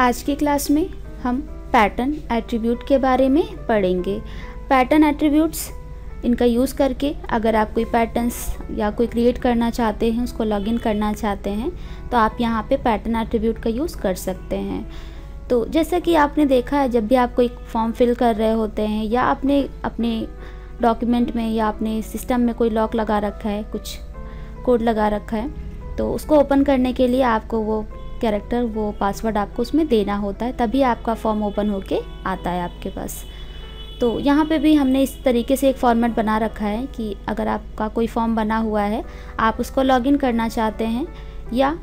आज की क्लास में हम पैटर्न एट्रीब्यूट के बारे में पढ़ेंगे। पैटर्न एट्रीब्यूट्स इनका यूज़ करके अगर आप कोई पैटर्न्स या कोई क्रिएट करना चाहते हैं, उसको लॉगिन करना चाहते हैं, तो आप यहाँ पे पैटर्न एट्रीब्यूट का यूज़ कर सकते हैं। तो जैसा कि आपने देखा है, जब भी आप कोई फॉर्म फिल कर रहे होते हैं या आपने अपने डॉक्यूमेंट में या अपने सिस्टम में कोई लॉक लगा रखा है, कुछ कोड लगा रखा है, तो उसको ओपन करने के लिए आपको वो कैरेक्टर, वो पासवर्ड आपको उसमें देना होता है, तभी आपका फॉर्म ओपन होके आता है आपके पास। तो यहाँ पे भी हमने इस तरीके से एक फॉर्मेट बना रखा है कि अगर आपका कोई फॉर्म बना हुआ है, आप उसको लॉगिन करना चाहते हैं या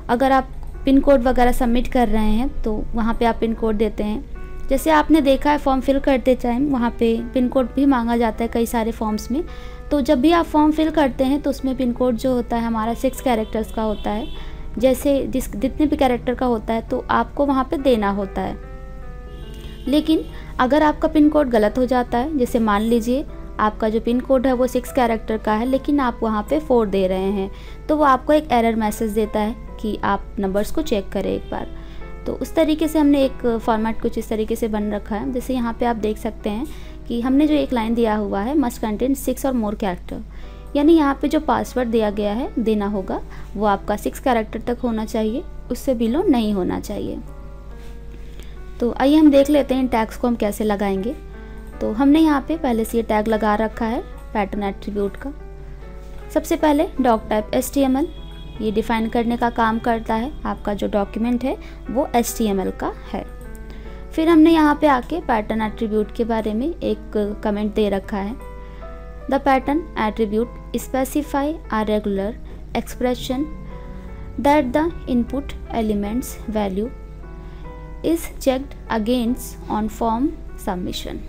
अगर आप पिन कोड वगैरह सबमिट कर रहे हैं तो वहाँ पे आप पिन कोड देते हैं। जैसे आपने देखा है फॉर्म फिल करते टाइम वहाँ पे पिन कोड भी मांगा जाता है कई सारे फॉर्म्स में। तो जब भी आप फॉर्म फिल करते हैं तो उसमें पिन कोड जो होता है हमारा 6 कैरेक्टर्स का होता है। जैसे जितने भी कैरेक्टर का होता है तो आपको वहाँ पे देना होता है। लेकिन अगर आपका पिन कोड गलत हो जाता है, जैसे मान लीजिए आपका जो पिन कोड है वो 6 कैरेक्टर का है लेकिन आप वहाँ पे 4 दे रहे हैं, तो वो आपको एक एरर मैसेज देता है कि आप नंबर्स को चेक करें एक बार। तो उस तरीके से हमने एक फॉर्मेट कुछ इस तरीके से बन रखा है। जैसे यहाँ पे आप देख सकते हैं कि हमने जो एक लाइन दिया हुआ है, मस्ट कंटेन 6 और मोर कैरेक्टर, यानी यहाँ पे जो पासवर्ड दिया गया है देना होगा वो आपका 6 कैरेक्टर तक होना चाहिए, उससे बिलो नहीं होना चाहिए। तो आइए हम देख लेते हैं इन टैग्स को हम कैसे लगाएंगे। तो हमने यहाँ पे पहले से ये टैग लगा रखा है पैटर्न एट्रीब्यूट का। सबसे पहले डॉक टाइप HTML, ये डिफाइन करने का काम करता है आपका जो डॉक्यूमेंट है वो HTML का है। फिर हमने यहाँ पे आके पैटर्न एट्रीब्यूट के बारे में एक कमेंट दे रखा है। The pattern attribute specify a regular expression that the input elements value is checked against on form submission.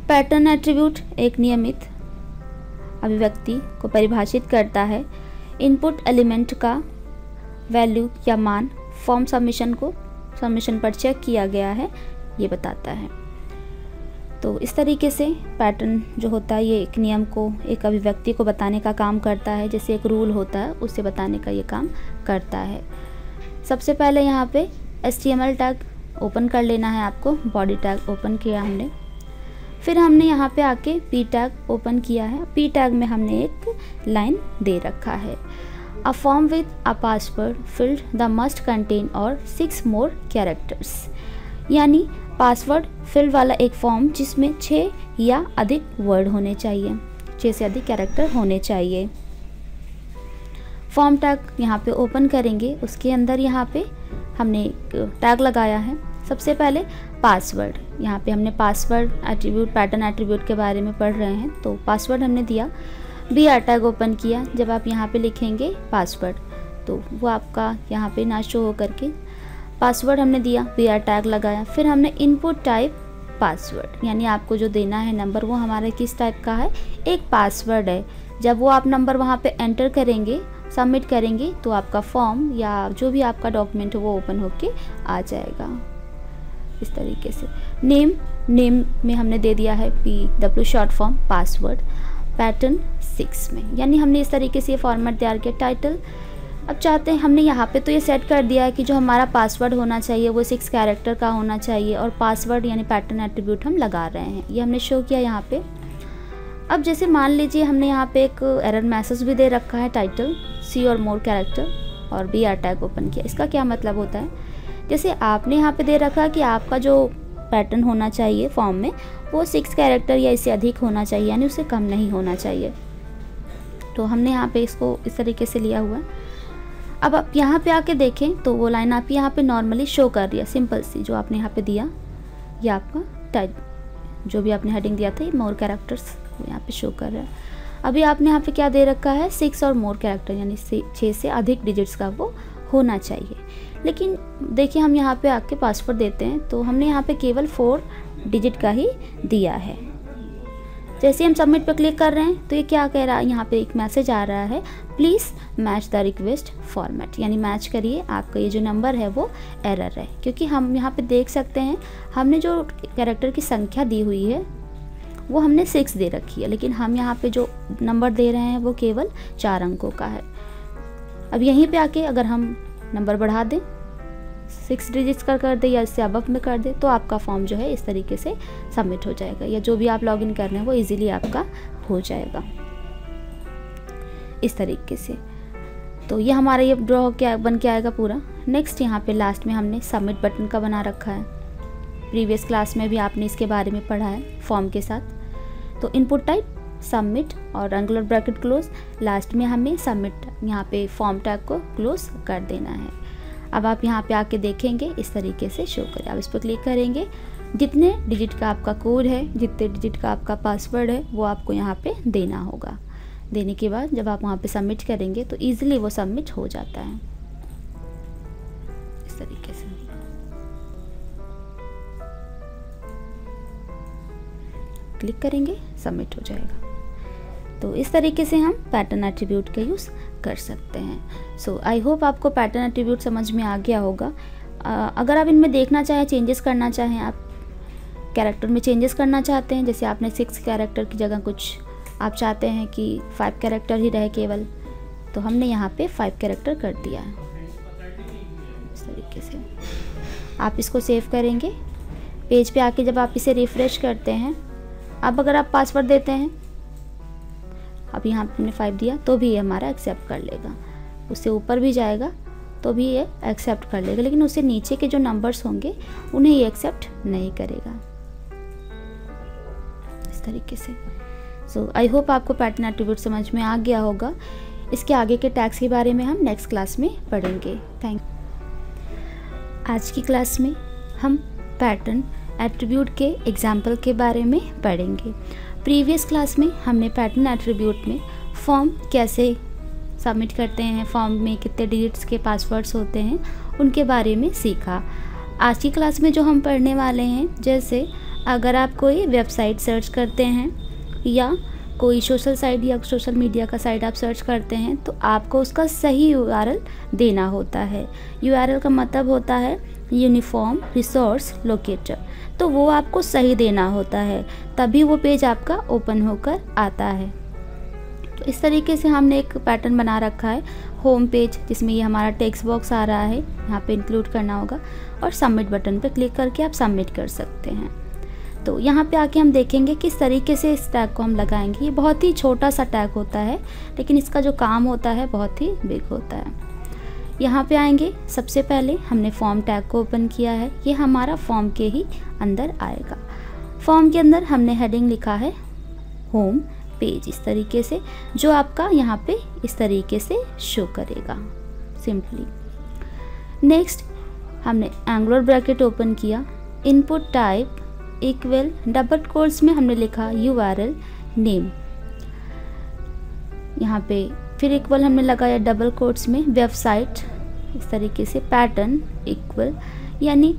Pattern attribute एक नियमित अभिव्यक्ति को परिभाषित करता है। इनपुट एलिमेंट का वैल्यू या मान फॉर्म सबमिशन पर चेक किया गया है ये बताता है। तो इस तरीके से पैटर्न जो होता है ये एक नियम को, एक अभिव्यक्ति को बताने का काम करता है। जैसे एक रूल होता है उसे बताने का ये काम करता है। सबसे पहले यहाँ पे HTML टैग ओपन कर लेना है आपको। बॉडी टैग ओपन किया हमने, फिर हमने यहाँ पे आके P टैग ओपन किया है। P टैग में हमने एक लाइन दे रखा है, a form with a password field the must contain और 6 मोर कैरेक्टर्स, यानी पासवर्ड फील्ड वाला एक फॉर्म जिसमें 6 या अधिक वर्ड होने चाहिए, 6 से अधिक कैरेक्टर होने चाहिए। फॉर्म टैग यहाँ पे ओपन करेंगे, उसके अंदर यहाँ पे हमने टैग लगाया है। सबसे पहले पासवर्ड, यहाँ पे हमने पासवर्ड एट्रीब्यूट, पैटर्न एट्रीब्यूट के बारे में पढ़ रहे हैं, तो पासवर्ड हमने दिया। BR टैग ओपन किया। जब आप यहाँ पे लिखेंगे पासवर्ड तो वो आपका यहाँ पे ना शो हो करके पासवर्ड हमने दिया, BR टैग लगाया। फिर हमने इनपुट टाइप पासवर्ड, यानी आपको जो देना है नंबर वो हमारा किस टाइप का है, एक पासवर्ड है। जब वो आप नंबर वहाँ पे एंटर करेंगे, सबमिट करेंगे, तो आपका फॉर्म या जो भी आपका डॉक्यूमेंट है वो ओपन होके आ जाएगा इस तरीके से। नेम में हमने दे दिया है PW short form password, pattern 6 में, यानी हमने इस तरीके से ये फॉर्मेट तैयार किया। टाइटल अब चाहते हैं हमने यहाँ पे तो ये सेट कर दिया है कि जो हमारा पासवर्ड होना चाहिए वो 6 कैरेक्टर का होना चाहिए, और पासवर्ड यानी पैटर्न एट्रीब्यूट हम लगा रहे हैं, ये हमने शो किया यहाँ पे। अब जैसे मान लीजिए हमने यहाँ पे एक एरर मैसेज भी दे रखा है, टाइटल C और मोर कैरेक्टर, और BR टैग ओपन किया। इसका क्या मतलब होता है, जैसे आपने यहाँ पे दे रखा कि आपका जो पैटर्न होना चाहिए फॉर्म में वो 6 कैरेक्टर या इससे अधिक होना चाहिए, यानी उससे कम नहीं होना चाहिए। तो हमने यहाँ पे इसको इस तरीके से लिया हुआ है। अब आप यहाँ पे आके देखें तो वो लाइन आप यहाँ पे नॉर्मली शो कर रही है, सिंपल सी जो आपने यहाँ पे दिया, ये आपका टाइप जो भी आपने हेडिंग दिया था मोर कैरेक्टर्स वो यहाँ पे शो कर रहा है। अभी आपने यहाँ पे क्या दे रखा है, 6 और मोर कैरेक्टर, यानी 6 से अधिक डिजिट्स का वो होना चाहिए। लेकिन देखिए हम यहाँ पे आके पासवर्ड देते हैं तो हमने यहाँ पे केवल 4 डिजिट का ही दिया है। जैसे हम सबमिट पर क्लिक कर रहे हैं तो ये क्या कह रहा है, यहाँ पे एक मैसेज आ रहा है, please match the request format, यानी मैच करिए, आपका ये जो नंबर है वो एरर है। क्योंकि हम यहाँ पे देख सकते हैं हमने जो कैरेक्टर की संख्या दी हुई है वो हमने 6 दे रखी है, लेकिन हम यहाँ पे जो नंबर दे रहे हैं वो केवल 4 अंकों का है। अब यहीं पे आके अगर हम नंबर बढ़ा दें 6 डिजिट्स का कर दे या इससे अबव में कर दे तो आपका फॉर्म जो है इस तरीके से सबमिट हो जाएगा, या जो भी आप लॉगिन कर रहे हैं वो इजीली आपका हो जाएगा इस तरीके से। तो ये हमारा ये ड्रॉ क्या बन के आएगा पूरा। नेक्स्ट यहाँ पे लास्ट में हमने सबमिट बटन का बना रखा है, प्रीवियस क्लास में भी आपने इसके बारे में पढ़ा है फॉर्म के साथ। तो इनपुट टाइप सबमिट और एंगुलर ब्रैकेट क्लोज, लास्ट में हमें सबमिट यहाँ पे फॉर्म टैग को क्लोज कर देना है। अब आप यहाँ पे आके देखेंगे इस तरीके से शो करें, आप इस पर क्लिक करेंगे, जितने डिजिट का आपका कोड है, जितने डिजिट का आपका पासवर्ड है वो आपको यहाँ पे देना होगा। देने के बाद जब आप वहाँ पे सबमिट करेंगे तो ईजिली वो सबमिट हो जाता है इस तरीके से। क्लिक करेंगे सबमिट हो जाएगा। तो इस तरीके से हम पैटर्न एट्रीब्यूट का यूज़ कर सकते हैं। सो आई होप आपको पैटर्न एट्रीब्यूट समझ में आ गया होगा। अगर आप इनमें देखना चाहें, चेंजेस करना चाहें, आप कैरेक्टर में चेंजेस करना चाहते हैं, जैसे आपने 6 कैरेक्टर की जगह कुछ आप चाहते हैं कि 5 कैरेक्टर ही रहे केवल, तो हमने यहाँ पे 5 कैरेक्टर कर दिया है इस तरीके से। आप इसको सेव करेंगे, पेज पे आके जब आप इसे रिफ़्रेश करते हैं, अब अगर आप पासवर्ड देते हैं, अब यहाँ पे हमने 5 दिया तो भी ये हमारा एक्सेप्ट कर लेगा, उससे ऊपर भी जाएगा तो भी ये एक्सेप्ट कर लेगा, लेकिन उससे नीचे के जो नंबर्स होंगे उन्हें ये एक्सेप्ट नहीं करेगा इस तरीके से। सो आई होप आपको पैटर्न एट्रीब्यूट समझ में आ गया होगा। इसके आगे के टैग्स के बारे में हम नेक्स्ट क्लास में पढ़ेंगे। Thank you. आज की क्लास में हम पैटर्न एट्रीब्यूट के एग्जाम्पल के बारे में पढ़ेंगे। प्रीवियस क्लास में हमने पैटर्न एट्रीब्यूट में फॉर्म कैसे सबमिट करते हैं, फॉर्म में कितने डिजिट्स के पासवर्ड्स होते हैं, उनके बारे में सीखा। आज की क्लास में जो हम पढ़ने वाले हैं, जैसे अगर आप कोई वेबसाइट सर्च करते हैं या कोई सोशल साइट या सोशल मीडिया का साइट आप सर्च करते हैं, तो आपको उसका सही URL देना होता है। URL का मतलब होता है यूनिफॉर्म रिसोर्स लोकेटर, तो वो आपको सही देना होता है, तभी वो पेज आपका ओपन होकर आता है। तो इस तरीके से हमने एक पैटर्न बना रखा है, होम पेज, जिसमें ये हमारा टेक्स्ट बॉक्स आ रहा है, यहाँ पे इंक्लूड करना होगा और सबमिट बटन पे क्लिक करके आप सबमिट कर सकते हैं। तो यहाँ पे आके हम देखेंगे किस तरीके से इस टैग को हम लगाएंगे। ये बहुत ही छोटा सा टैग होता है, लेकिन इसका जो काम होता है बहुत ही बिग होता है। यहाँ पे आएंगे, सबसे पहले हमने फॉर्म टैग को ओपन किया है, ये हमारा फॉर्म के ही अंदर आएगा। फॉर्म के अंदर हमने हेडिंग लिखा है होम पेज, इस तरीके से, जो आपका यहाँ पे इस तरीके से शो करेगा सिंपली। नेक्स्ट हमने एंगुलर ब्रैकेट ओपन किया, input type equal double quotes में हमने लिखा URL नेम, यहाँ पे फिर इक्वल हमने लगाया डबल कोट्स में वेबसाइट, इस तरीके से पैटर्न इक्वल, यानी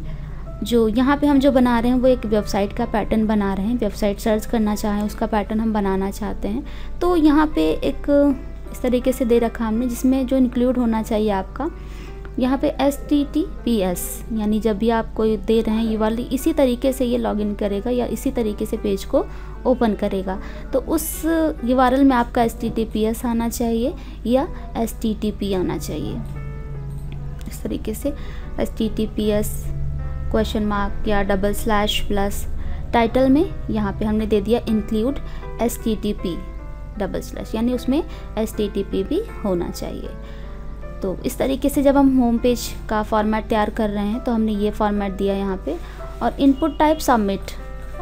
जो यहाँ पे हम जो बना रहे हैं वो एक वेबसाइट का पैटर्न बना रहे हैं। वेबसाइट सर्च करना चाहें, उसका पैटर्न हम बनाना चाहते हैं, तो यहाँ पे एक इस तरीके से दे रखा हमने, जिसमें जो इंक्लूड होना चाहिए आपका यहाँ पे HTTPS, यानी जब भी आप कोई दे रहे हैं URL, इसी तरीके से ये लॉगिन करेगा या इसी तरीके से पेज को ओपन करेगा। तो उस URL में आपका HTTPS आना चाहिए या HTTP आना चाहिए, इस तरीके से HTTPS क्वेश्चन मार्क या // टाइटल में यहाँ पे हमने दे दिया इंक्लूड HTTP // यानी उसमें HTTP भी होना चाहिए। तो इस तरीके से जब हम होम पेज का फॉर्मेट तैयार कर रहे हैं तो हमने ये फॉर्मेट दिया यहाँ पे, और इनपुट टाइप सबमिट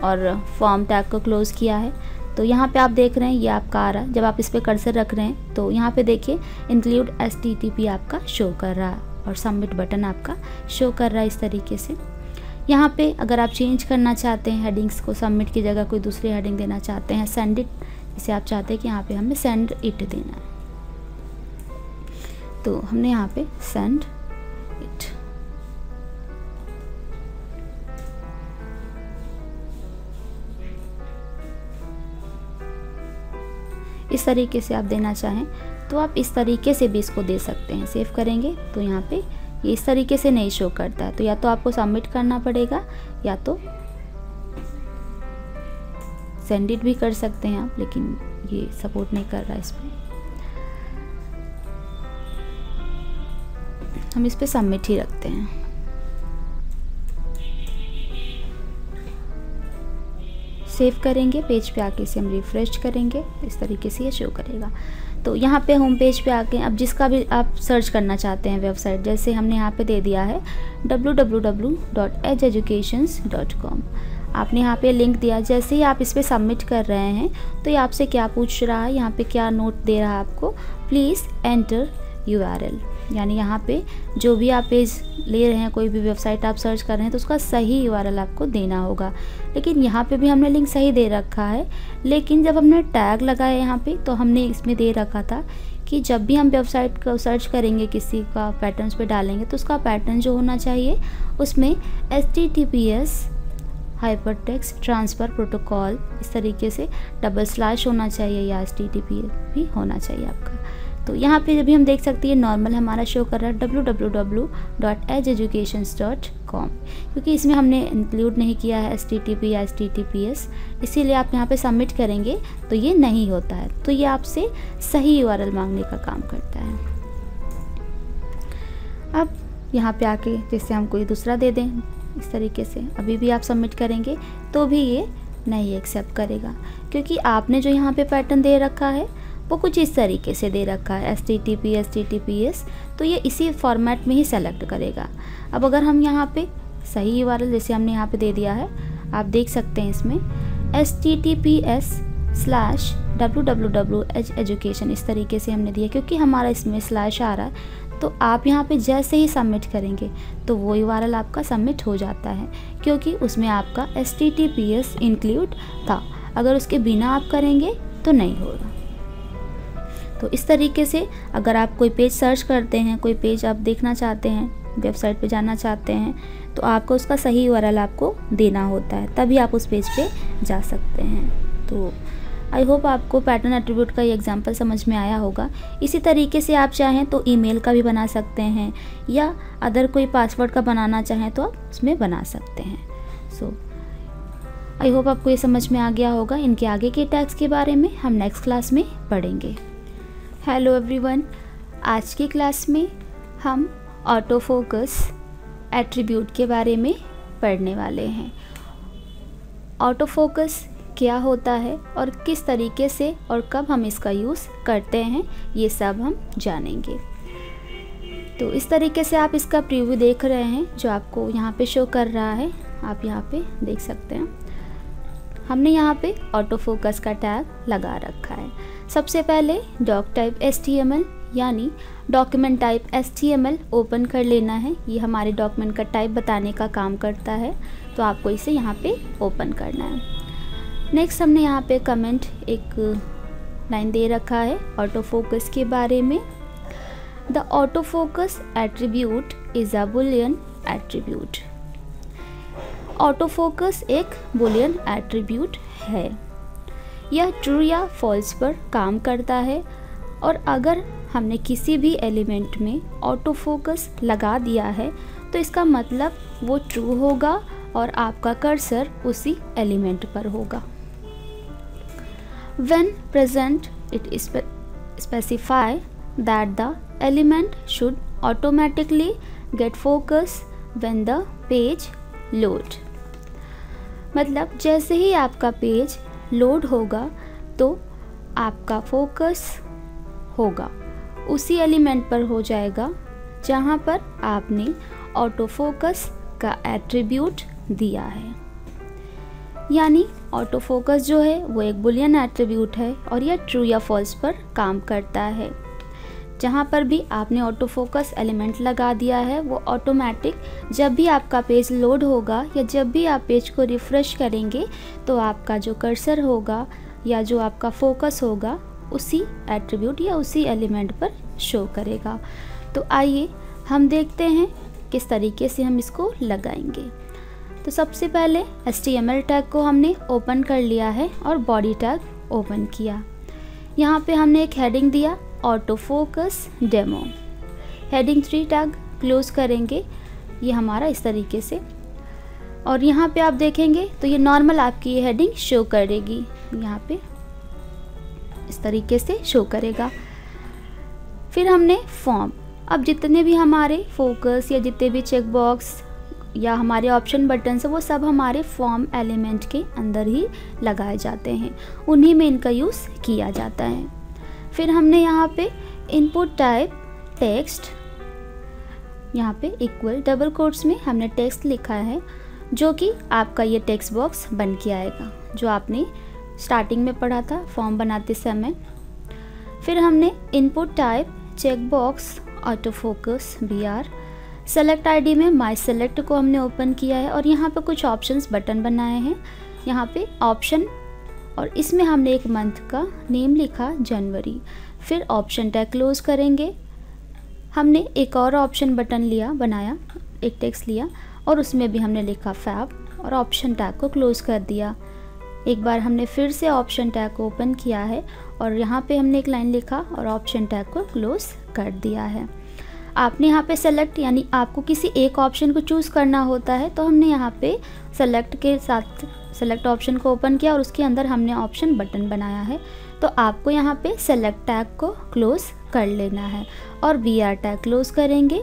और फॉर्म टैग को क्लोज किया है। तो यहाँ पे आप देख रहे हैं ये आपका आ रहा है, जब आप इस पर कर्सर रख रहे हैं तो यहाँ पे देखिए इंक्लूड HTTP आपका शो कर रहा है और सबमिट बटन आपका शो कर रहा है इस तरीके से। यहाँ पे अगर आप चेंज करना चाहते हैं हेडिंग्स को, सबमिट की जगह कोई दूसरी हेडिंग देना चाहते हैं, सेंड इट, इसे आप चाहते हैं कि यहाँ पे हमें सेंड इट देना है, तो हमने यहाँ पे सेंड इट। इस तरीके से आप देना चाहें तो आप इस तरीके से भी इसको दे सकते हैं। सेव करेंगे तो यहाँ पे ये इस तरीके से नहीं शो करता है, तो या तो आपको सबमिट करना पड़ेगा या तो सेंड इट भी कर सकते हैं आप, लेकिन ये सपोर्ट नहीं कर रहा है इसमें। हम इस पे सबमिट ही रखते हैं। सेव करेंगे, पेज पे आके इसे हम रिफ़्रेश करेंगे, इस तरीके से ये शो करेगा। तो यहाँ पे होम पेज पे आके अब जिसका भी आप सर्च करना चाहते हैं वेबसाइट, जैसे हमने यहाँ पे दे दिया है www.edgeeducations.com, आपने यहाँ पे लिंक दिया। जैसे ही आप इस पर सबमिट कर रहे हैं तो ये आपसे क्या पूछ रहा है, यहाँ पे क्या नोट दे रहा है आपको, प्लीज़ एंटर URL, यानी यहाँ पे जो भी आप पेज ले रहे हैं, कोई भी वेबसाइट आप सर्च कर रहे हैं तो उसका सही URL आपको देना होगा। लेकिन यहाँ पे भी हमने लिंक सही दे रखा है, लेकिन जब हमने टैग लगाया यहाँ पे तो हमने इसमें दे रखा था कि जब भी हम वेबसाइट को सर्च करेंगे, किसी का पैटर्न्स पे डालेंगे, तो उसका पैटर्न जो होना चाहिए उसमें HTTPS हाइपरटेक्स्ट ट्रांसफ़र प्रोटोकॉल इस तरीके से / होना चाहिए, या HTTP भी होना चाहिए आपका। तो यहाँ पे जब भी हम देख सकते हैं नॉर्मल हमारा शो कर रहा है www.edgeeducations.com, क्योंकि इसमें हमने इंक्लूड नहीं किया है HTTP या HTTPS, इसीलिए आप यहाँ पे सबमिट करेंगे तो ये नहीं होता है। तो ये आपसे सही URL मांगने का काम करता है। अब यहाँ पे आके जैसे हम कोई दूसरा दे दें इस तरीके से, अभी भी आप सबमिट करेंगे तो भी ये नहीं एक्सेप्ट करेगा, क्योंकि आपने जो यहाँ पे पैटर्न दे रखा है वो कुछ इस तरीके से दे रखा है HTTP HTTPS, तो ये इसी फॉर्मेट में ही सेलेक्ट करेगा। अब अगर हम यहाँ पे सही URL जैसे हमने यहाँ पे दे दिया है, आप देख सकते हैं इसमें https/www.edgeeducation इस तरीके से हमने दिया, क्योंकि हमारा इसमें स्लैश आ रहा है। तो आप यहाँ पे जैसे ही सबमिट करेंगे तो वो URL आपका सबमिट हो जाता है, क्योंकि उसमें आपका HTTPS इंक्लूड था। अगर उसके बिना आप करेंगे तो नहीं होगा। तो इस तरीके से अगर आप कोई पेज सर्च करते हैं, कोई पेज आप देखना चाहते हैं, वेबसाइट पे जाना चाहते हैं, तो आपको उसका सही URL आपको देना होता है, तभी आप उस पेज पे जा सकते हैं। तो आई होप आपको पैटर्न एट्रीब्यूट का ये एग्जांपल समझ में आया होगा। इसी तरीके से आप चाहें तो ईमेल का भी बना सकते हैं, या अदर कोई पासवर्ड का बनाना चाहें तो आप उसमें बना सकते हैं। सो आई होप आपको ये समझ में आ गया होगा। इनके आगे के टैग्स के बारे में हम नेक्स्ट क्लास में पढ़ेंगे। हेलो एवरीवन, आज की क्लास में हम ऑटो फोकस एट्रीब्यूट के बारे में पढ़ने वाले हैं। ऑटो फोकस क्या होता है और किस तरीके से और कब हम इसका यूज़ करते हैं, ये सब हम जानेंगे। तो इस तरीके से आप इसका प्रीव्यू देख रहे हैं जो आपको यहाँ पे शो कर रहा है, आप यहाँ पे देख सकते हैं। हमने यहाँ पे ऑटो फोकस का टैग लगा रखा है। सबसे पहले डॉक टाइप HTML यानी डॉक्यूमेंट टाइप HTML ओपन कर लेना है। ये हमारे डॉक्यूमेंट का टाइप बताने का काम करता है, तो आपको इसे यहाँ पे ओपन करना है। नेक्स्ट हमने यहाँ पे कमेंट एक लाइन दे रखा है ऑटो फोकस के बारे में। The auto focus attribute is a Boolean attribute. Auto focus एक बुलियन एट्रीब्यूट है। यह ट्रू या फॉल्स पर काम करता है, और अगर हमने किसी भी एलिमेंट में ऑटो फोकस लगा दिया है तो इसका मतलब वो ट्रू होगा और आपका कर्सर उसी एलिमेंट पर होगा। When present, it specify that the element should automatically get focus when the page load। मतलब जैसे ही आपका पेज लोड होगा तो आपका फोकस होगा उसी एलिमेंट पर हो जाएगा जहाँ पर आपने ऑटो फोकस का एट्रीब्यूट दिया है। यानी ऑटो फोकस जो है वो एक बुलियन एट्रीब्यूट है और यह ट्रू या फॉल्स पर काम करता है। जहाँ पर भी आपने ऑटो फोकस एलिमेंट लगा दिया है वो ऑटोमेटिक जब भी आपका पेज लोड होगा या जब भी आप पेज को रिफ़्रेश करेंगे तो आपका जो कर्सर होगा या जो आपका फोकस होगा उसी एट्रीब्यूट या उसी एलिमेंट पर शो करेगा। तो आइए हम देखते हैं किस तरीके से हम इसको लगाएंगे। तो सबसे पहले HTML टैग को हमने ओपन कर लिया है और बॉडी टैग ओपन किया। यहाँ पे हमने एक हेडिंग दिया auto focus demo. Heading 3 tag close करेंगे, ये हमारा इस तरीके से, और यहाँ पे आप देखेंगे तो ये नॉर्मल आपकी ये हेडिंग शो करेगी, यहाँ पे इस तरीके से शो करेगा। फिर हमने फॉर्म, अब जितने भी हमारे फोकस या जितने भी चेक बॉक्स या हमारे ऑप्शन बटन है वो सब हमारे फॉर्म एलिमेंट के अंदर ही लगाए जाते हैं, उन्हीं में इनका यूज़ किया जाता है। फिर हमने यहाँ पे इनपुट टाइप टेक्स्ट, यहाँ पे इक्वल डबल कोट्स में हमने टेक्स्ट लिखा है, जो कि आपका ये टेक्स्ट बॉक्स बन के आएगा जो आपने स्टार्टिंग में पढ़ा था फॉर्म बनाते समय। फिर हमने input type check box auto focus BR, select ID में माई सेलेक्ट को हमने ओपन किया है और यहाँ पे कुछ ऑप्शंस बटन बनाए हैं, यहाँ पे ऑप्शन, और इसमें हमने एक मंथ का नेम लिखा जनवरी। फिर ऑप्शन टैग क्लोज करेंगे। हमने एक और ऑप्शन बटन बनाया, एक टेक्स्ट लिया और उसमें भी हमने लिखा फैब और ऑप्शन टैग को क्लोज कर दिया। एक बार हमने फिर से ऑप्शन टैग को ओपन किया है और यहाँ पे हमने एक लाइन लिखा और ऑप्शन टैग को क्लोज कर दिया है। आपने यहाँ पे सेलेक्ट, यानी आपको किसी एक ऑप्शन को चूज़ करना होता है, तो हमने यहाँ पे सेलेक्ट के साथ सेलेक्ट ऑप्शन को ओपन किया और उसके अंदर हमने ऑप्शन बटन बनाया है। तो आपको यहाँ पे सेलेक्ट टैग को क्लोज कर लेना है और BR टैग क्लोज करेंगे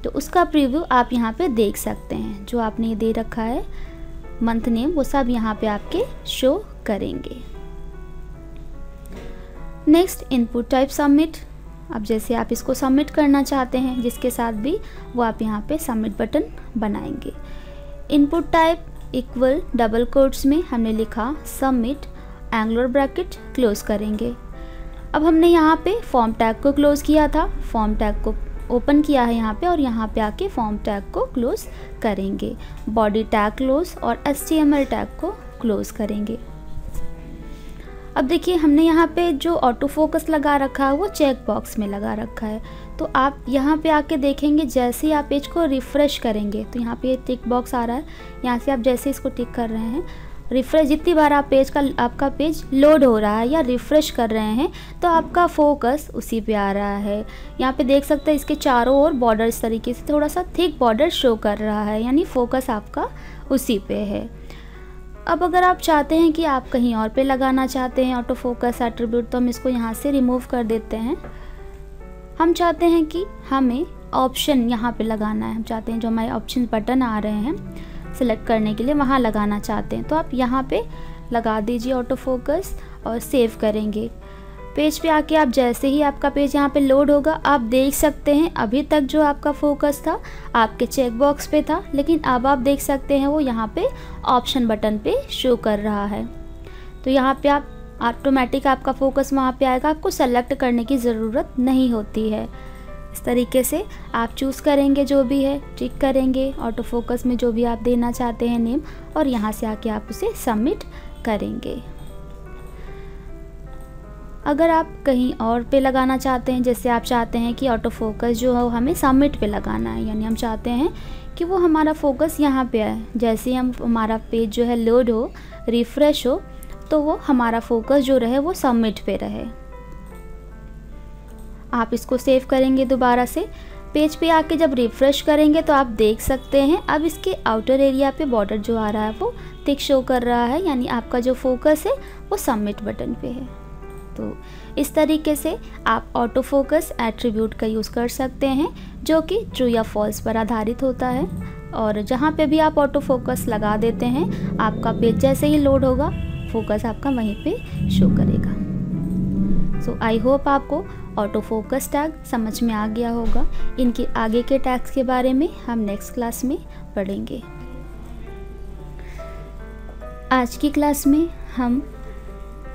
तो उसका प्रीव्यू आप यहाँ पे देख सकते हैं। जो आपने ये दे रखा है मंथ नेम, वो सब यहाँ पे आपके शो करेंगे। Next input type submit. अब जैसे आप इसको सबमिट करना चाहते हैं जिसके साथ भी, वो आप यहाँ पे सबमिट बटन बनाएंगे। Input type equal double quotes में हमने लिखा सबमिट, एंगुलर ब्रैकेट क्लोज करेंगे। अब हमने यहाँ पे फॉर्म टैग को क्लोज किया था, फॉर्म टैग को ओपन किया है यहाँ पे और यहाँ पे आके फॉर्म टैग को क्लोज करेंगे। बॉडी टैग क्लोज और HTML टैग को क्लोज करेंगे। अब देखिए हमने यहाँ पे जो ऑटो फोकस लगा रखा है वो चेक बॉक्स में लगा रखा है। तो आप यहाँ पे आके देखेंगे जैसे ही आप पेज को रिफ़्रेश करेंगे तो यहाँ पे टिक बॉक्स आ रहा है, यहाँ से आप जैसे इसको टिक कर रहे हैं, रिफ़्रेश जितनी बार आप आपका पेज लोड हो रहा है या रिफ़्रेश कर रहे हैं तो आपका फोकस उसी पे आ रहा है। यहाँ पे देख सकते हैं इसके चारों ओर बॉर्डर इस तरीके से थोड़ा सा थिक बॉर्डर शो कर रहा है, यानी फोकस आपका उसी पे है। अब अगर आप चाहते हैं कि आप कहीं और पे लगाना चाहते हैं ऑटो फोकस एट्रीब्यूट, तो हम इसको यहाँ से रिमूव कर देते हैं। हम चाहते हैं कि हमें ऑप्शन यहाँ पे लगाना है, हम चाहते हैं जो हमारे ऑप्शन बटन आ रहे हैं सेलेक्ट करने के लिए वहाँ लगाना चाहते हैं, तो आप यहाँ पे लगा दीजिए ऑटो फोकस और सेव करेंगे। पेज पे आके आप जैसे ही आपका पेज यहाँ पे लोड होगा आप देख सकते हैं अभी तक जो आपका फोकस था आपके चेक बॉक्स पे था, लेकिन अब आप देख सकते हैं वो यहाँ पे ऑप्शन बटन पे शो कर रहा है। तो यहाँ पे आप ऑटोमेटिक आपका फोकस वहाँ पे आएगा, आपको सेलेक्ट करने की ज़रूरत नहीं होती है। इस तरीके से आप चूज़ करेंगे जो भी है, टिक करेंगे ऑटो फोकस में जो भी आप देना चाहते हैं नेम, और यहाँ से आके आप उसे सबमिट करेंगे। अगर आप कहीं और पे लगाना चाहते हैं, जैसे आप चाहते हैं कि ऑटो फोकस जो है वो हमें सबमिट पे लगाना है, यानी हम चाहते हैं कि वो हमारा फोकस यहाँ पे आए, जैसे हम हमारा पेज जो है लोड हो, रिफ़्रेश हो, तो वो हमारा फोकस जो रहे वो सबमिट पे रहे। आप इसको सेव करेंगे दोबारा से, पेज पे आके जब रिफ़्रेश करेंगे तो आप देख सकते हैं अब इसके आउटर एरिया पे बॉर्डर जो आ रहा है वो टिक शो कर रहा है, यानी आपका जो फोकस है वो सबमिट बटन पे है। तो इस तरीके से आप ऑटो फोकस एट्रीब्यूट का यूज़ कर सकते हैं जो कि ट्रू या फॉल्स पर आधारित होता है, और जहाँ पे भी आप ऑटो फोकस लगा देते हैं आपका पेज जैसे ही लोड होगा फोकस आपका वहीं पे शो करेगा। सो आई होप आपको ऑटो फोकस टैग समझ में आ गया होगा। इनके आगे के टैग्स के बारे में हम नेक्स्ट क्लास में पढ़ेंगे। आज की क्लास में हम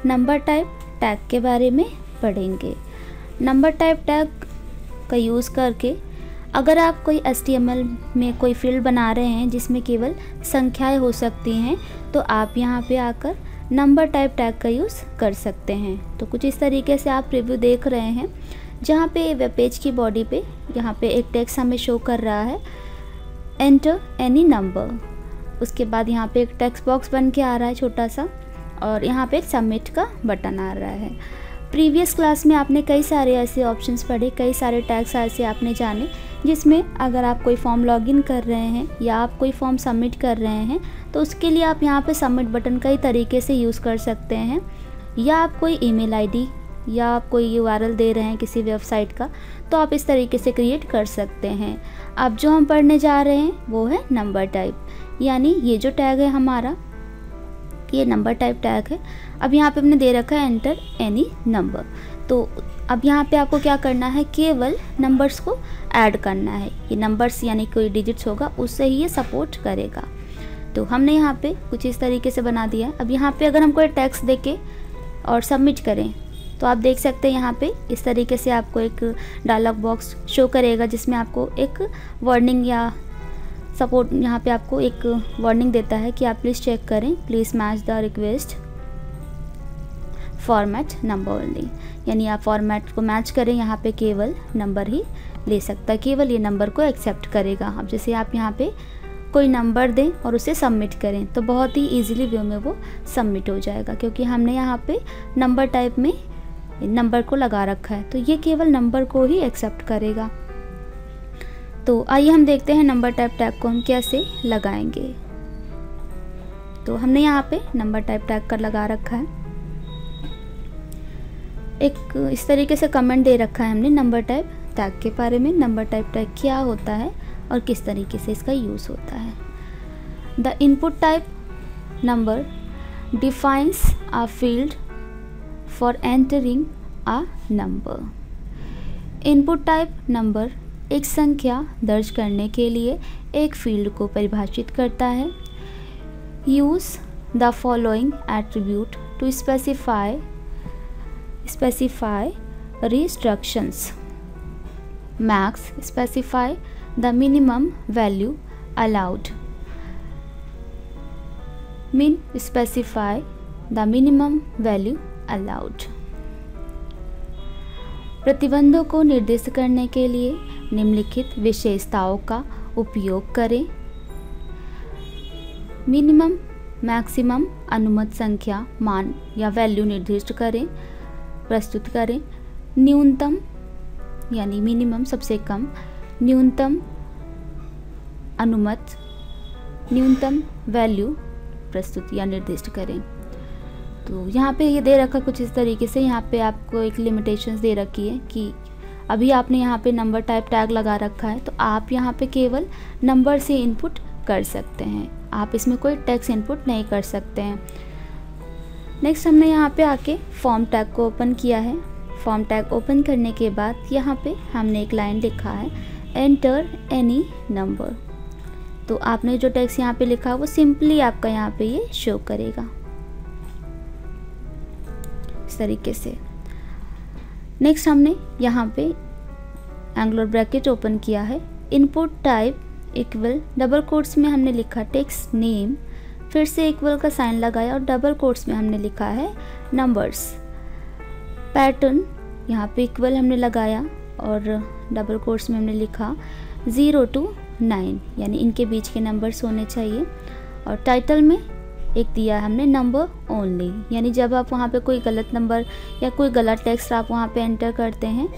नंबर टाइप टैग के बारे में पढ़ेंगे। नंबर टाइप टैग का यूज़ करके अगर आप कोई HTML में कोई फील्ड बना रहे हैं जिसमें केवल संख्याएं हो सकती हैं, तो आप यहाँ पे आकर नंबर टाइप टैग का यूज़ कर सकते हैं। तो कुछ इस तरीके से आप प्रीव्यू देख रहे हैं जहाँ पे वेब पेज की बॉडी पे यहाँ पे एक टेक्स्ट हमें शो कर रहा है, एंटर एनी नंबर। उसके बाद यहाँ पे एक टेक्स्ट बॉक्स बन के आ रहा है छोटा सा, और यहाँ पे एक सबमिट का बटन आ रहा है। प्रीवियस क्लास में आपने कई सारे ऐसे ऑप्शंस पढ़े, कई सारे टैग्स ऐसे आपने जाने जिसमें अगर आप कोई फॉर्म लॉगिन कर रहे हैं या आप कोई फॉर्म सबमिट कर रहे हैं तो उसके लिए आप यहाँ पे सबमिट बटन कई तरीके से यूज़ कर सकते हैं। या आप कोई ईमेल आईडी या आप कोई URL दे रहे हैं किसी वेबसाइट का, तो आप इस तरीके से क्रिएट कर सकते हैं। अब जो हम पढ़ने जा रहे हैं वो है नंबर टाइप, यानी ये जो टैग है हमारा, ये नंबर टाइप टैग है। अब यहाँ पे हमने दे रखा है एंटर एनी नंबर। तो अब यहाँ पे आपको क्या करना है, केवल नंबर्स को ऐड करना है। ये नंबर्स यानी कोई डिजिट्स होगा उससे ही ये सपोर्ट करेगा। तो हमने यहाँ पे कुछ इस तरीके से बना दिया है। अब यहाँ पे अगर हम कोई टेक्स्ट देके और सबमिट करें तो आप देख सकते हैं यहाँ पे इस तरीके से आपको एक डायलॉग बॉक्स शो करेगा, जिसमें आपको एक वार्निंग या सपोर्ट, यहाँ पे आपको एक वार्निंग देता है कि आप प्लीज़ चेक करें, please match the request format number only, यानी आप फॉर्मेट को मैच करें, यहाँ पे केवल नंबर ही ले सकता है, केवल ये नंबर को एक्सेप्ट करेगा। अब जैसे आप यहाँ पे कोई नंबर दें और उसे सबमिट करें तो बहुत ही ईजिली वे में वो सबमिट हो जाएगा, क्योंकि हमने यहाँ पे नंबर टाइप में नंबर को लगा रखा है, तो ये केवल नंबर को ही एक्सेप्ट करेगा। तो आइए हम देखते हैं नंबर टाइप टैग को हम कैसे लगाएंगे। तो हमने यहाँ पे नंबर टाइप टैग कर लगा रखा है। एक इस तरीके से कमेंट दे रखा है हमने नंबर टाइप टैग के बारे में, नंबर टाइप टैग क्या होता है और किस तरीके से इसका यूज़ होता है। The input type number defines a field for entering a number. Input type number एक संख्या दर्ज करने के लिए एक फील्ड को परिभाषित करता है। Use the following attribute to specify restrictions. Max specify the minimum value allowed. Min specify the minimum value allowed. प्रतिबंधों को निर्दिष्ट करने के लिए निम्नलिखित विशेषताओं का उपयोग करें। मिनिमम मैक्सिमम अनुमत संख्या मान या वैल्यू निर्दिष्ट करें, प्रस्तुत करें। न्यूनतम यानी मिनिमम सबसे कम, न्यूनतम अनुमत, न्यूनतम वैल्यू प्रस्तुत या निर्दिष्ट करें। तो यहाँ पे ये दे रखा कुछ इस तरीके से, यहाँ पे आपको एक लिमिटेशंस दे रखी है कि अभी आपने यहाँ पे नंबर टाइप टैग लगा रखा है, तो आप यहाँ पे केवल नंबर से इनपुट कर सकते हैं, आप इसमें कोई टेक्स्ट इनपुट नहीं कर सकते हैं। नेक्स्ट हमने यहाँ पे आके फॉर्म टैग को ओपन किया है। फॉर्म टैग ओपन करने के बाद यहाँ पे हमने एक लाइन लिखा है एंटर एनी नंबर। तो आपने जो टेक्स्ट यहाँ पे लिखा है वो सिंपली आपका यहाँ पे ये शो करेगा इस तरीके से। नेक्स्ट हमने यहाँ पे एंगुलर ब्रैकेट ओपन किया है। Input type equal double quotes में हमने लिखा टेक्स्ट नेम, फिर से इक्वल का साइन लगाया और डबल कोट्स में हमने लिखा है नंबर्स। पैटर्न यहाँ पे इक्वल हमने लगाया और डबल कोट्स में हमने लिखा 0 to 9, यानी इनके बीच के नंबर्स होने चाहिए। और टाइटल में एक दिया है हमने नंबर ओनली, यानी जब आप वहाँ पे कोई गलत नंबर या कोई गलत टेक्स्ट आप वहाँ पे एंटर करते हैं,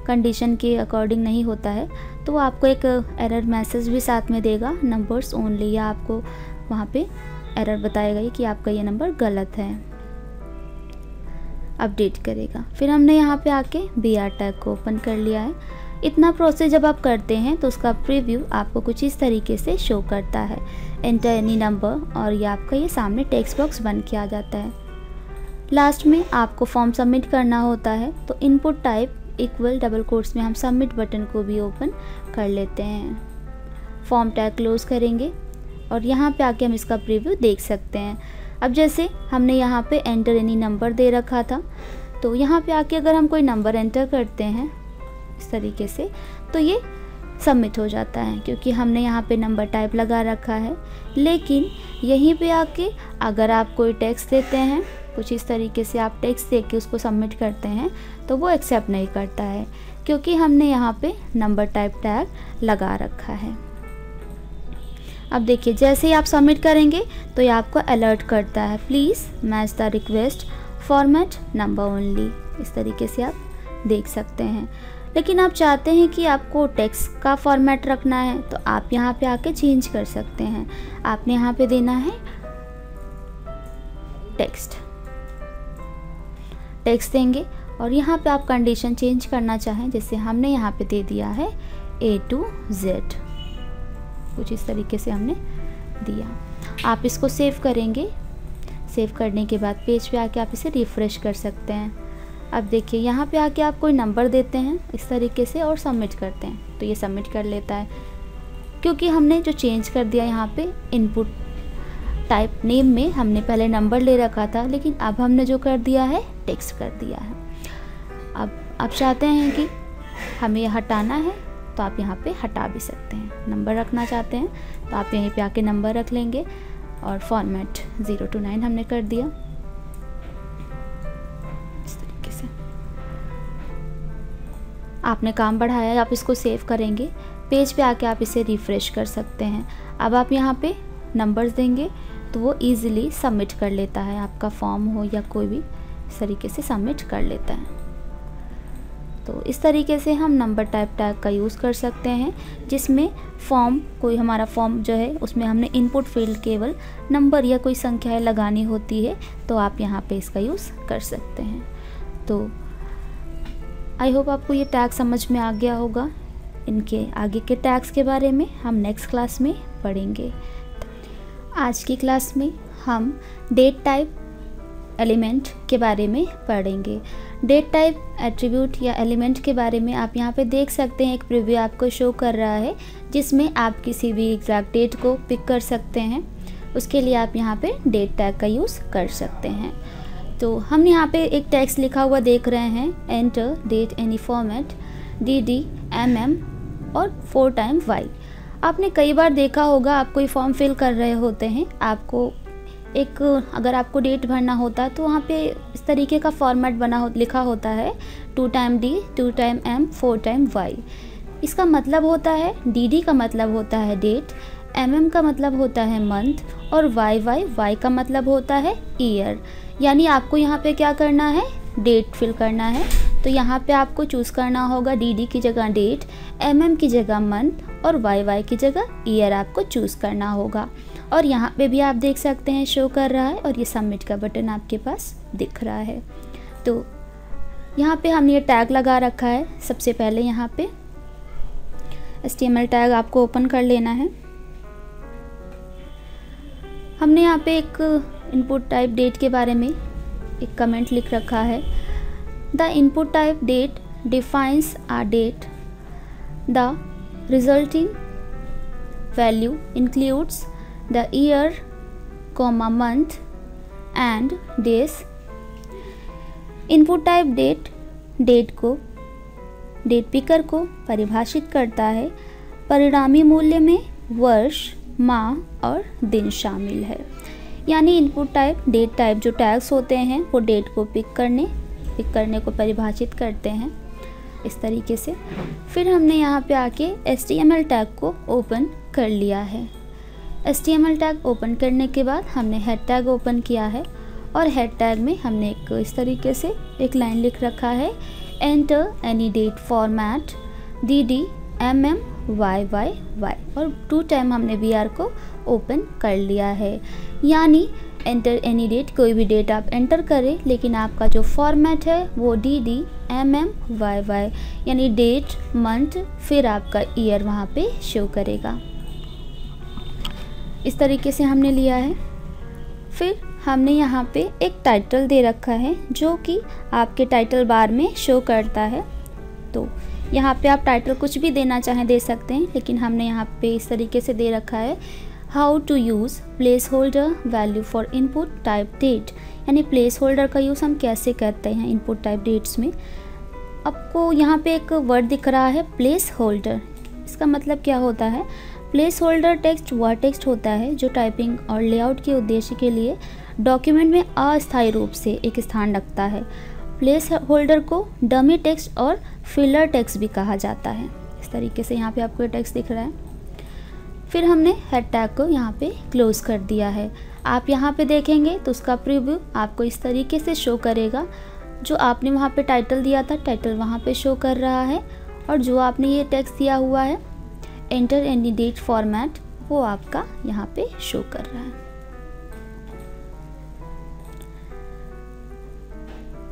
कंडीशन के अकॉर्डिंग नहीं होता है, तो आपको एक एरर मैसेज भी साथ में देगा नंबर्स ओनली, या आपको वहाँ पे एरर बताएगा कि आपका ये नंबर गलत है, अपडेट करेगा। फिर हमने यहाँ पे आके BR टैग को ओपन कर लिया है। इतना प्रोसेस जब आप करते हैं तो उसका प्रीव्यू आपको कुछ इस तरीके से शो करता है, एंटर एनी नंबर, और ये आपका ये सामने टेक्स्ट बॉक्स बन के आ जाता है। लास्ट में आपको फॉर्म सबमिट करना होता है, तो input type equal double quotes में हम सबमिट बटन को भी ओपन कर लेते हैं। फॉर्म टैग क्लोज करेंगे और यहाँ पे आके हम इसका प्रीव्यू देख सकते हैं। अब जैसे हमने यहाँ पे एंटर एनी नंबर दे रखा था, तो यहाँ पे आके अगर हम कोई नंबर एंटर करते हैं इस तरीके से, तो ये सबमिट हो जाता है, क्योंकि हमने यहाँ पे नंबर टाइप लगा रखा है। लेकिन यहीं पे आके अगर आप कोई टेक्स्ट देते हैं, कुछ इस तरीके से आप टेक्स्ट दे के उसको सबमिट करते हैं, तो वो एक्सेप्ट नहीं करता है, क्योंकि हमने यहाँ पे नंबर टाइप टैग लगा रखा है। अब देखिए जैसे ही आप सबमिट करेंगे तो ये आपको अलर्ट करता है, please match the request format number only. इस तरीके से आप देख सकते हैं। लेकिन आप चाहते हैं कि आपको टेक्स्ट का फॉर्मेट रखना है, तो आप यहाँ पे आके चेंज कर सकते हैं। आपने यहाँ पे देना है टेक्स्ट देंगे और यहाँ पे आप कंडीशन चेंज करना चाहें, जैसे हमने यहाँ पे दे दिया है A to Z, कुछ इस तरीके से हमने दिया। आप इसको सेव करेंगे, सेव करने के बाद पेज पे आके आप इसे रिफ़्रेश कर सकते हैं। अब देखिए यहाँ पे आके आप कोई नंबर देते हैं इस तरीके से और सबमिट करते हैं, तो ये सबमिट कर लेता है, क्योंकि हमने जो चेंज कर दिया यहाँ पे इनपुट टाइप नेम में हमने पहले नंबर ले रखा था, लेकिन अब हमने जो कर दिया है टेक्स्ट कर दिया है। अब आप चाहते हैं कि हमें हटाना है तो आप यहाँ पे हटा भी सकते हैं। नंबर रखना चाहते हैं तो आप यहीं पे आके नंबर रख लेंगे और फॉर्मेट 0 to 9 हमने कर दिया इस तरीके से। आपने काम बढ़ाया, आप इसको सेव करेंगे, पेज पे आके आप इसे रिफ़्रेश कर सकते हैं। अब आप यहाँ पे नंबर्स देंगे तो वो इजीली सबमिट कर लेता है, आपका फॉर्म हो या कोई भी इस तरीके से सबमिट कर लेता है। तो इस तरीके से हम नंबर टाइप टैग का यूज़ कर सकते हैं, जिसमें फॉर्म कोई हमारा फॉर्म जो है उसमें हमने इनपुट फील्ड केवल नंबर या कोई संख्याएं लगानी होती है, तो आप यहाँ पे इसका यूज़ कर सकते हैं। तो आई होप आपको ये टैग समझ में आ गया होगा। इनके आगे के टैग्स के बारे में हम नेक्स्ट क्लास में पढ़ेंगे। आज की क्लास में हम डेट टाइप एलिमेंट के बारे में पढ़ेंगे। डेट टाइप एट्रीब्यूट या एलिमेंट के बारे में आप यहाँ पे देख सकते हैं, एक प्रीव्यू आपको शो कर रहा है जिसमें आप किसी भी एग्जैक्ट डेट को पिक कर सकते हैं। उसके लिए आप यहाँ पे डेट टैग का यूज़ कर सकते हैं। तो हम यहाँ पे एक टेक्स्ट लिखा हुआ देख रहे हैं, enter date any format DD MM और 4 टाइम Y। आपने कई बार देखा होगा, आप कोई फॉर्म फिल कर रहे होते हैं, आपको एक अगर आपको डेट भरना होता है तो वहाँ पे इस तरीके का फॉर्मेट लिखा होता है 2 time D 2 time M 4 time Y। इसका मतलब होता है DD का मतलब होता है डेट, MM का मतलब होता है मंथ और Y का मतलब होता है ईयर। यानी आपको यहाँ पे क्या करना है, डेट फिल करना है। तो यहाँ पे आपको चूज़ करना होगा DD की जगह डेट, MM की जगह मंथ और Y की जगह ईयर आपको चूज़ करना होगा। और यहाँ पे भी आप देख सकते हैं शो कर रहा है और ये सबमिट का बटन आपके पास दिख रहा है। तो यहाँ पे हमने ये टैग लगा रखा है। सबसे पहले यहाँ पे HTML टैग आपको ओपन कर लेना है। हमने यहाँ पे एक इनपुट टाइप डेट के बारे में एक कमेंट लिख रखा है। The input type date defines a date, the resulting value includes the year, month and days। Input type date picker को परिभाषित करता है। परिणामी मूल्य में वर्ष, माह और दिन शामिल है। यानी इनपुट टाइप डेट टाइप जो टैग्स होते हैं वो डेट को पिक करने को परिभाषित करते हैं इस तरीके से। फिर हमने यहाँ पे आके HTML टैग को ओपन कर लिया है। HTML टैग ओपन करने के बाद हमने हेड टैग ओपन किया है और हेड टैग में हमने एक इस तरीके से एक लाइन लिख रखा है, enter any date format DD MM Y और 2 टाइम हमने BR को ओपन कर लिया है। यानी एंटर एनी डेट, कोई भी डेट आप एंटर करें, लेकिन आपका जो फॉर्मेट है वो DD MM Y यानी डेट, मंथ, फिर आपका ईयर वहाँ पे शो करेगा। इस तरीके से हमने लिया है। फिर हमने यहाँ पे एक टाइटल दे रखा है जो कि आपके टाइटल बार में शो करता है। तो यहाँ पे आप टाइटल कुछ भी देना चाहें दे सकते हैं, लेकिन हमने यहाँ पे इस तरीके से दे रखा है, how to use placeholder value for input type date. यानी प्लेस होल्डर का यूज़ हम कैसे करते हैं इनपुट टाइप डेट्स में। आपको यहाँ पे एक वर्ड दिख रहा है प्लेस होल्डर। इसका मतलब क्या होता है, प्लेस होल्डर टेक्स्ट वह टेक्स्ट होता है जो टाइपिंग और लेआउट के उद्देश्य के लिए डॉक्यूमेंट में अस्थायी रूप से एक स्थान रखता है। प्लेस होल्डर को डमी टेक्स्ट और फिलर टेक्स्ट भी कहा जाता है। इस तरीके से यहाँ पे आपको टेक्स्ट दिख रहा है। फिर हमने हेड टैग को यहाँ पे क्लोज कर दिया है। आप यहाँ पे देखेंगे तो उसका प्रीव्यू आपको इस तरीके से शो करेगा। जो आपने वहाँ पे टाइटल दिया था, टाइटल वहाँ पे शो कर रहा है, और जो आपने ये टेक्स्ट दिया हुआ है एंटर एनी डेट फॉर्मेट, वो आपका यहाँ पे शो कर रहा है।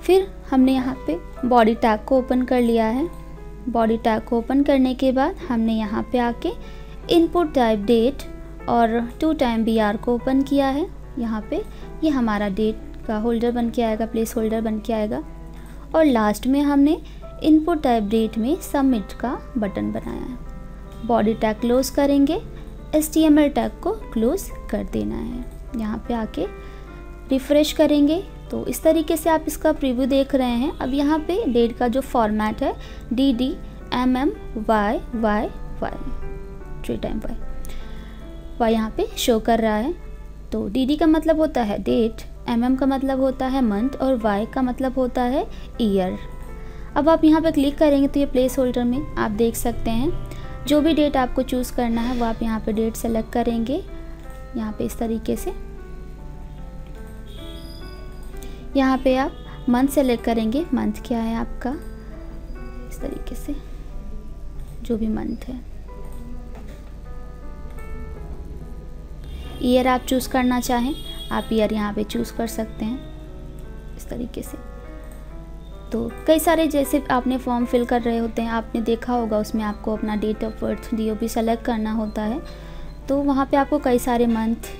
फिर हमने यहाँ पे बॉडी टैग को ओपन कर लिया है। बॉडी टैग को ओपन करने के बाद हमने यहाँ पे आके इनपुट टाइप डेट और 2 टाइम BR को ओपन किया है। यहाँ पे ये हमारा डेट का होल्डर बन के आएगा, प्लेस होल्डर बन के आएगा। और लास्ट में हमने इनपुट टाइप डेट में सबमिट का बटन बनाया है। बॉडी टैग क्लोज करेंगे, HTML टैग को क्लोज कर देना है। यहाँ पे आके रिफ़्रेश करेंगे तो इस तरीके से आप इसका प्रीव्यू देख रहे हैं। अब यहाँ पे डेट का जो फॉर्मेट है DD MM Y 3 time Y यहाँ पे शो कर रहा है। तो DD का मतलब होता है डेट, MM का मतलब होता है मंथ और Y का मतलब होता है ईयर। अब आप यहाँ पे क्लिक करेंगे तो ये प्लेस होल्डर में आप देख सकते हैं जो भी डेट आपको चूज़ करना है वो आप यहाँ पे डेट सेलेक्ट करेंगे। यहाँ पे इस तरीके से यहाँ पे आप मंथ सेलेक्ट करेंगे, मंथ क्या है आपका, इस तरीके से जो भी मंथ है। ईयर आप चूज़ करना चाहें आप ईयर यहाँ पे चूज़ कर सकते हैं इस तरीके से। तो कई सारे जैसे आपने फॉर्म फिल कर रहे होते हैं, आपने देखा होगा उसमें आपको अपना date of birth DOB select करना होता है। तो वहाँ पे आपको कई सारे मंथ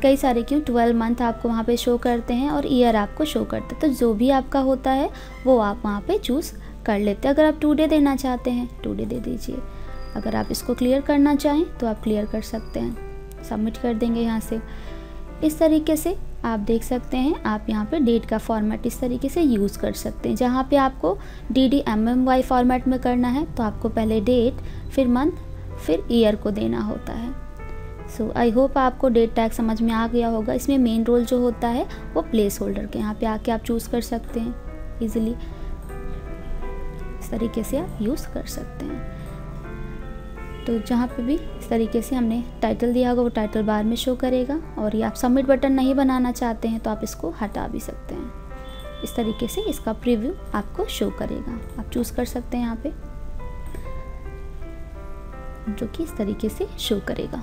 कई सारे क्यों 12 मंथ आपको वहाँ पे शो करते हैं और ईयर आपको शो करते हैं। तो जो भी आपका होता है वो आप वहाँ पे चूज़ कर लेते हैं। अगर आप 2 डे देना चाहते हैं 2 डे दे दीजिए। अगर आप इसको क्लियर करना चाहें तो आप क्लियर कर सकते हैं, सबमिट कर देंगे यहाँ से। इस तरीके से आप देख सकते हैं आप यहाँ पे डेट का फॉर्मेट इस तरीके से यूज़ कर सकते हैं। जहाँ पे आपको DD MM Y फॉर्मेट में करना है तो आपको पहले डेट, फिर मंथ, फिर ईयर को देना होता है। सो आई होप आपको डेट टैग समझ में आ गया होगा। इसमें मेन रोल जो होता है वो प्लेस होल्डर के, यहाँ पे आके आप चूज़ कर सकते हैं इजीली। इस तरीके से आप यूज़ कर सकते हैं। तो जहाँ पे भी इस तरीके से हमने टाइटल दिया होगा वो टाइटल बार में शो करेगा। और ये आप सबमिट बटन नहीं बनाना चाहते हैं तो आप इसको हटा भी सकते हैं। इस तरीके से इसका प्रीव्यू आपको शो करेगा, आप चूज़ कर सकते हैं यहाँ पे, जो कि इस तरीके से शो करेगा।